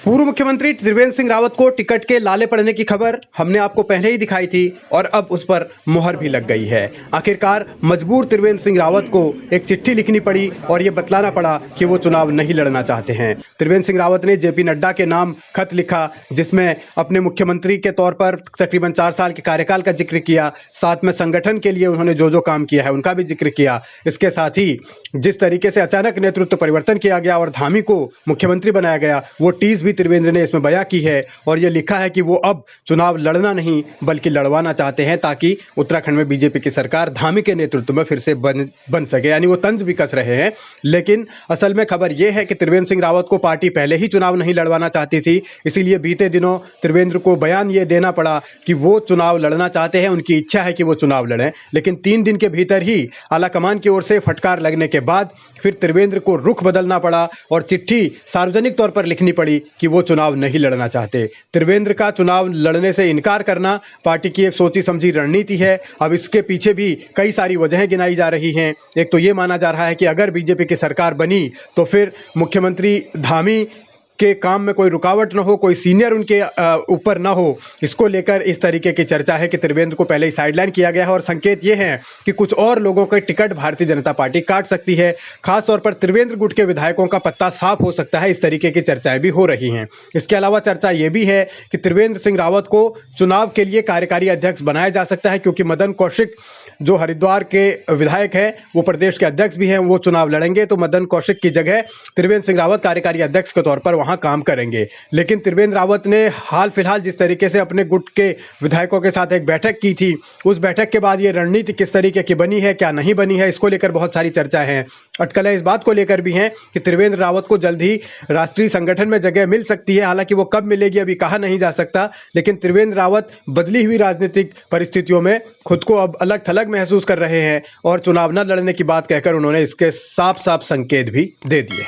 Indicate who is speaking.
Speaker 1: पूर्व मुख्यमंत्री त्रिवेंद्र सिंह रावत को टिकट के लाले पड़ने की खबर हमने आपको पहले ही दिखाई थी और अब उस पर मुहर भी लग गई है। आखिरकार मजबूर त्रिवेंद्र सिंह रावत को एक चिट्ठी लिखनी पड़ी और ये बतलाना पड़ा कि वो चुनाव नहीं लड़ना चाहते हैं। त्रिवेंद्र सिंह रावत ने जेपी नड्डा के नाम खत लिखा, जिसमें अपने मुख्यमंत्री के तौर पर तकरीबन 4 साल के कार्यकाल का जिक्र किया, साथ में संगठन के लिए उन्होंने जो काम किया है उनका भी जिक्र किया। इसके साथ ही जिस तरीके से अचानक नेतृत्व परिवर्तन किया गया और धामी को मुख्यमंत्री बनाया गया, वो टीज भी त्रिवेंद्र ने इसमें बयां की है और ये लिखा है कि वो अब चुनाव लड़ना नहीं बल्कि लड़वाना चाहते हैं, ताकि उत्तराखंड में बीजेपी की सरकार धामी के नेतृत्व में फिर से बन सके। यानी वो तंज भी कस रहे हैं। लेकिन असल में खबर यह है कि त्रिवेंद्र सिंह रावत को पार्टी पहले ही चुनाव नहीं लड़वाना चाहती थी, इसीलिए बीते दिनों त्रिवेंद्र को बयान ये देना पड़ा कि वो चुनाव लड़ना चाहते हैं, उनकी इच्छा है कि वो चुनाव लड़ें। लेकिन 3 दिन के भीतर ही आलाकमान की ओर से फटकार लगने के बाद फिर त्रिवेंद्र को रुख बदलना पड़ा और चिट्ठी सार्वजनिक तौर पर लिखनी पड़ी कि वो चुनाव नहीं लड़ना चाहते। त्रिवेंद्र का चुनाव लड़ने से इनकार करना पार्टी की एक सोची समझी रणनीति है। अब इसके पीछे भी कई सारी वजहें गिनाई जा रही हैं। एक तो ये माना जा रहा है कि अगर बीजेपी की सरकार बनी तो फिर मुख्यमंत्री धामी के काम में कोई रुकावट न हो, कोई सीनियर उनके ऊपर ना हो। इसको लेकर इस तरीके की चर्चा है कि त्रिवेंद्र को पहले ही साइडलाइन किया गया है और संकेत ये हैं कि कुछ और लोगों के टिकट भारतीय जनता पार्टी काट सकती है। खासतौर पर त्रिवेंद्र गुट के विधायकों का पत्ता साफ हो सकता है। इस तरीके की चर्चाएं भी हो रही हैं। इसके अलावा चर्चा ये भी है कि त्रिवेंद्र सिंह रावत को चुनाव के लिए कार्यकारी अध्यक्ष बनाया जा सकता है, क्योंकि मदन कौशिक जो हरिद्वार के विधायक हैं वो प्रदेश के अध्यक्ष भी हैं, वो चुनाव लड़ेंगे तो मदन कौशिक की जगह त्रिवेंद्र सिंह रावत कार्यकारी अध्यक्ष के तौर पर वहां काम करेंगे। लेकिन त्रिवेंद्र रावत ने हाल फिलहाल जिस तरीके से अपने गुट के विधायकों के साथ एक बैठक की थी, उस बैठक के बाद ये रणनीति किस तरीके की बनी है, क्या नहीं बनी है, इसको लेकर बहुत सारी चर्चाएं हैं। अटकलें इस बात को लेकर भी हैं कि त्रिवेंद्र रावत को जल्द ही राष्ट्रीय संगठन में जगह मिल सकती है। हालांकि वो कब मिलेगी अभी कहा नहीं जा सकता, लेकिन त्रिवेंद्र रावत बदली हुई राजनीतिक परिस्थितियों में खुद को अब अलग थलग महसूस कर रहे हैं और चुनाव न लड़ने की बात कहकर उन्होंने इसके साफ साफ संकेत भी दे दिए।